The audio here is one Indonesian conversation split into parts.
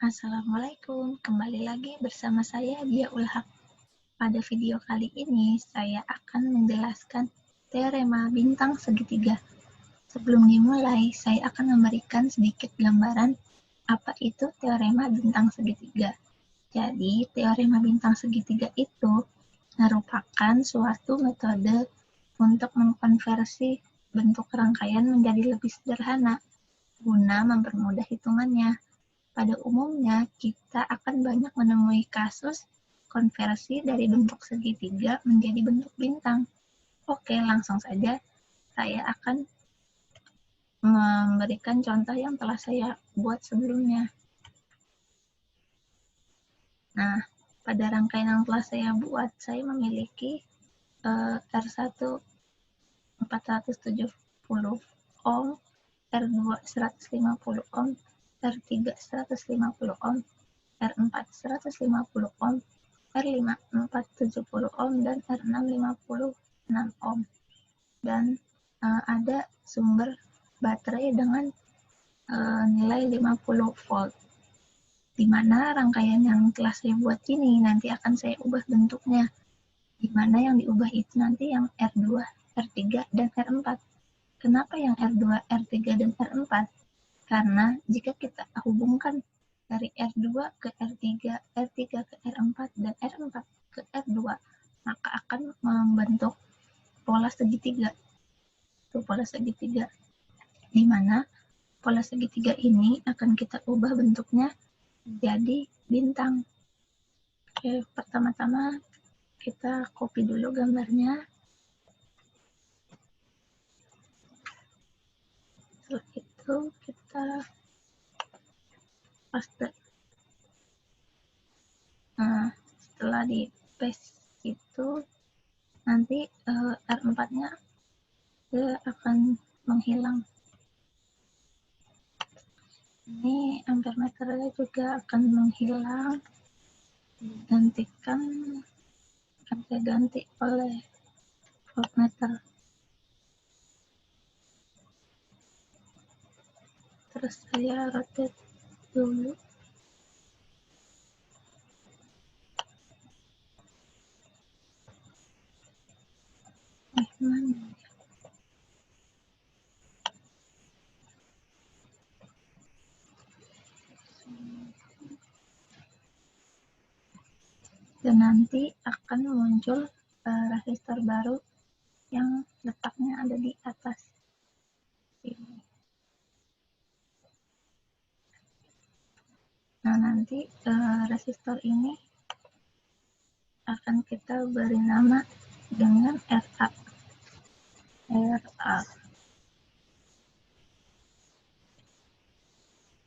Assalamualaikum, kembali lagi bersama saya Dia Ulhak. Pada video kali ini saya akan menjelaskan teorema bintang segitiga. Sebelum dimulai, saya akan memberikan sedikit gambaran apa itu teorema bintang segitiga. Jadi, teorema bintang segitiga itu merupakan suatu metode untuk mengkonversi bentuk rangkaian menjadi lebih sederhana guna mempermudah hitungannya. Pada umumnya, kita akan banyak menemui kasus konversi dari bentuk segitiga menjadi bentuk bintang. Oke, langsung saja saya akan memberikan contoh yang telah saya buat sebelumnya. Nah, pada rangkaian yang telah saya buat, saya memiliki R1 470 ohm, R2 150 ohm, R3 150 ohm, R4 150 ohm, R5 470 ohm, dan R6 56 ohm. Dan ada sumber baterai dengan nilai 50 volt. Di mana rangkaian yang telah saya buat ini nanti akan saya ubah bentuknya. Di mana yang diubah itu nanti yang R2, R3, dan R4. Kenapa yang R2, R3, dan R4? Karena jika kita hubungkan dari R2 ke R3, R3 ke R4, dan R4 ke R2, maka akan membentuk pola segitiga. Itu pola segitiga. Di mana pola segitiga ini akan kita ubah bentuknya jadi bintang. Oke, pertama-tama kita copy dulu gambarnya. Setelah itu kita paste. Nah, setelah di paste itu nanti R4-nya dia akan menghilang. Ini ampere meternya juga akan menghilang, akan saya ganti oleh voltmeter. Terus saya rotate dulu. Mana? Dan nanti akan muncul resistor baru yang letaknya ada di atas ini. Nah, nanti resistor ini akan kita beri nama dengan RA.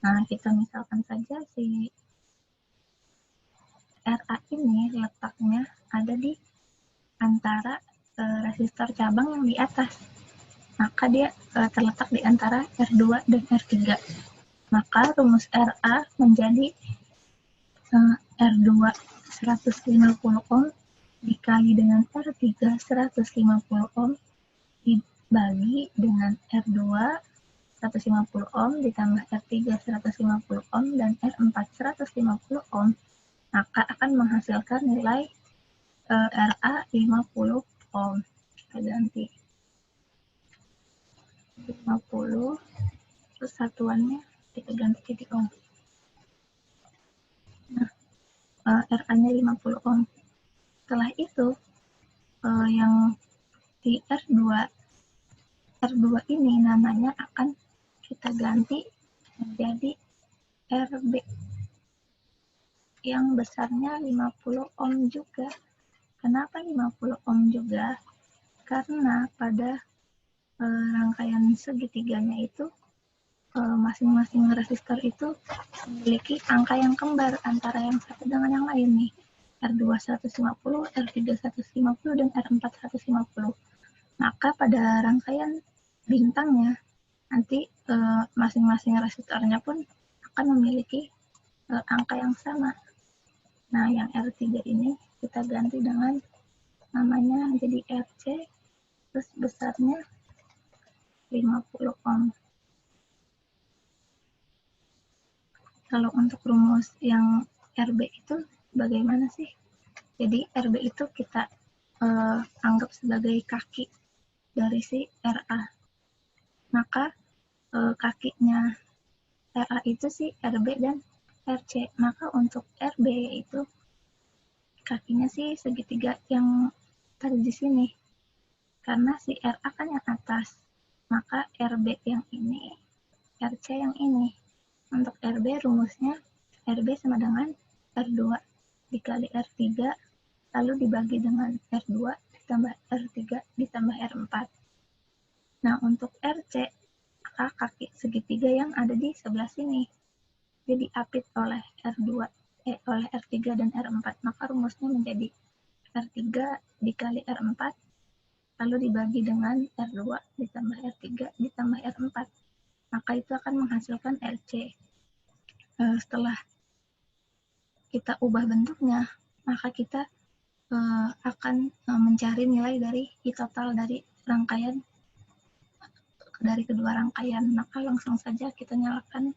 Nah, kita misalkan saja si RA ini letaknya ada di antara resistor cabang yang di atas. Maka dia terletak di antara R2 dan R3. Maka rumus RA menjadi R2 150 ohm dikali dengan R3 150 ohm dibagi dengan R2 150 ohm ditambah R3 150 ohm dan R4 150 ohm, maka akan menghasilkan nilai RA 50 ohm. Kita ganti 50, terus satuannya kita ganti jadi ohm. Nah, RA-nya 50 ohm. Setelah itu yang di R2 ini namanya akan kita ganti menjadi RB yang besarnya 50 ohm juga. Kenapa 50 ohm juga? Karena pada rangkaian segitiganya itu masing-masing resistor itu memiliki angka yang kembar antara yang satu dengan yang lain nih. R2 150, R3 150, dan R4 150. Maka pada rangkaian bintangnya nanti masing-masing resistornya pun akan memiliki angka yang sama. Nah, yang R3 ini kita ganti dengan namanya jadi RC, terus besarnya 50 ohm. Kalau untuk rumus itu kita anggap sebagai kaki dari si RA. Maka kakinya RA itu si RB dan RC. Maka untuk RB yaitu kakinya sih segitiga yang tadi di sini. Karena si RA kan yang atas. Maka RB yang ini, RC yang ini. Untuk RB rumusnya RB sama dengan R2 dikali R3 lalu dibagi dengan R2 ditambah R3 ditambah R4. Nah, untuk RC, maka kaki segitiga yang ada di sebelah sini. Jadi diapit oleh oleh R3 dan R4. Maka rumusnya menjadi R3 dikali R4 lalu dibagi dengan R2 ditambah R3 ditambah R4. Maka itu akan menghasilkan RC. Setelah kita ubah bentuknya, maka kita akan mencari nilai dari I total dari rangkaian dari kedua rangkaian. Maka langsung saja kita nyalakan.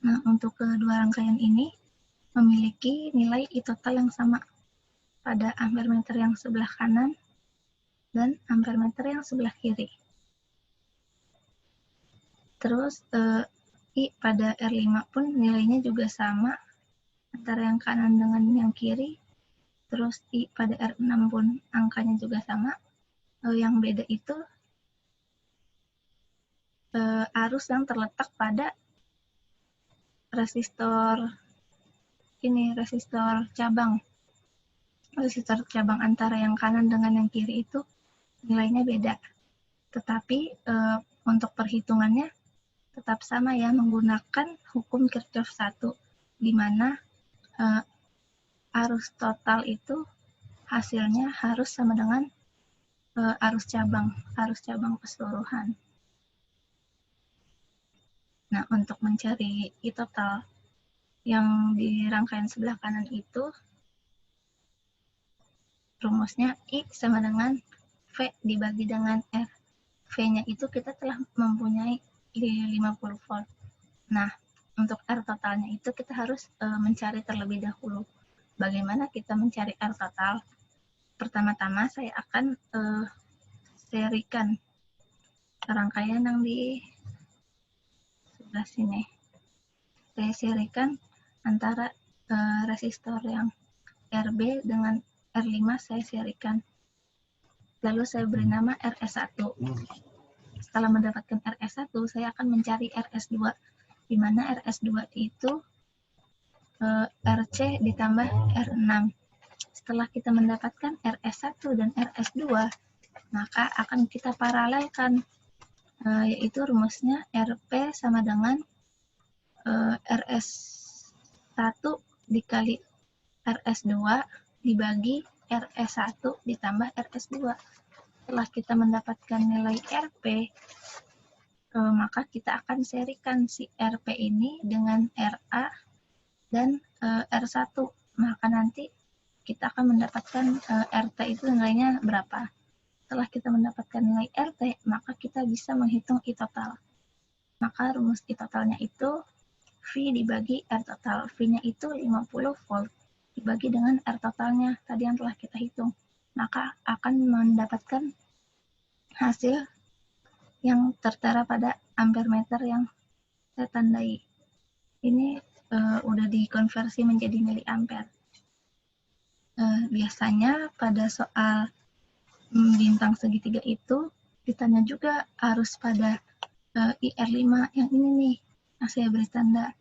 Nah, untuk kedua rangkaian ini memiliki nilai I total yang sama pada ampere meter yang sebelah kanan dan ampere meter yang sebelah kiri. Terus I pada R5 pun nilainya juga sama antara yang kanan dengan yang kiri. Terus I pada R6 pun angkanya juga sama. Yang beda itu arus yang terletak pada resistor cabang. Resistor cabang antara yang kanan dengan yang kiri itu nilainya beda. Tetapi untuk perhitungannya tetap sama ya, menggunakan hukum Kirchhoff 1, di mana arus total itu hasilnya harus sama dengan arus cabang keseluruhan. Nah, untuk mencari I total yang di rangkaian sebelah kanan itu, rumusnya I sama dengan V dibagi dengan R. V-nya itu kita telah mempunyai 50 volt. Nah, untuk R totalnya itu kita harus mencari terlebih dahulu. Bagaimana kita mencari R total? Pertama-tama saya akan serikan rangkaian yang di sebelah sini. Saya serikan antara resistor yang RB dengan R5 saya serikan. Lalu saya beri nama RS1. Setelah mendapatkan RS1, saya akan mencari RS2, di mana RS2 itu RC ditambah R6. Setelah kita mendapatkan RS1 dan RS2, maka akan kita paralelkan, yaitu rumusnya RP sama dengan RS1 dikali RS2 dibagi RS1 ditambah RS2. Setelah kita mendapatkan nilai RP, maka kita akan serikan si RP ini dengan RA dan R1. Maka nanti kita akan mendapatkan RT itu nilainya berapa. Setelah kita mendapatkan nilai RT, maka kita bisa menghitung I total. Maka rumus I totalnya itu V dibagi R total. V-nya itu 50 volt dibagi dengan R totalnya tadi yang telah kita hitung. Maka akan mendapatkan hasil yang tertera pada ampere meter yang saya tandai. Ini udah dikonversi menjadi miliampere. Biasanya pada soal bintang segitiga itu ditanya juga arus pada IR5 yang ini nih, yang saya beri tanda.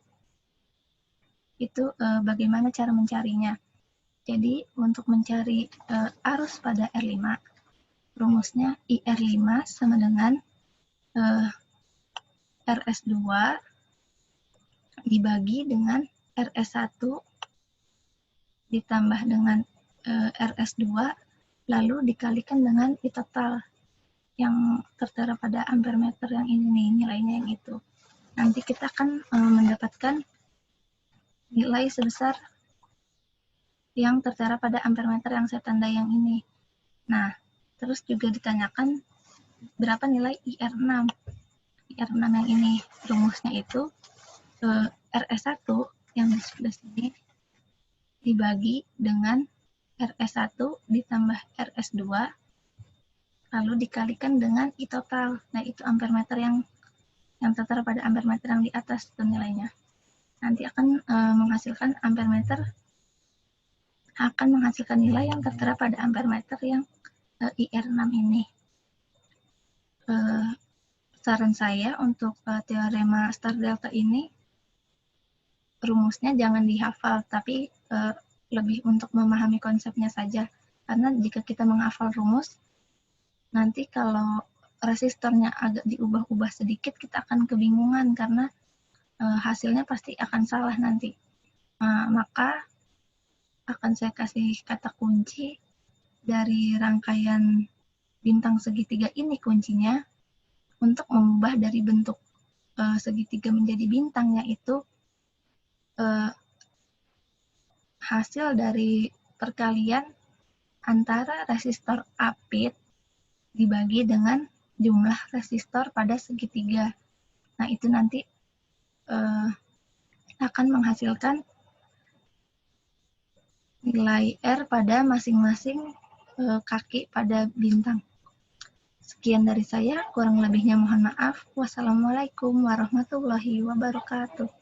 Itu bagaimana cara mencarinya. Jadi untuk mencari arus pada R5, rumusnya IR5 sama dengan RS2 dibagi dengan RS1 ditambah dengan RS2 lalu dikalikan dengan I total yang tertera pada ampere meter yang ini nih, nilainya yang itu. Nanti kita akan mendapatkan nilai sebesar yang tertera pada ampere meter yang saya tandai yang ini. Nah, terus juga ditanyakan berapa nilai IR6. IR6 yang ini rumusnya itu RS1 yang di sebelah sini dibagi dengan RS1 ditambah RS2 lalu dikalikan dengan I total. Nah, itu ampere meter yang tertera pada ampere meter yang di atas itu nilainya. Nanti akan menghasilkan ampere meter nilai yang tertera pada ampere meter yang IR6 ini. Saran saya untuk teorema star delta ini rumusnya jangan dihafal, tapi lebih untuk memahami konsepnya saja. Karena jika kita menghafal rumus, nanti kalau resistornya agak diubah-ubah sedikit, kita akan kebingungan karena hasilnya pasti akan salah nanti. Maka akan saya kasih kata kunci dari rangkaian bintang segitiga ini kuncinya untuk mengubah dari bentuk segitiga menjadi bintang, yaitu hasil dari perkalian antara resistor apit dibagi dengan jumlah resistor pada segitiga. Nah, itu nanti akan menghasilkan nilai R pada masing-masing kaki pada bintang. Sekian dari saya, kurang lebihnya mohon maaf. Wassalamualaikum warahmatullahi wabarakatuh.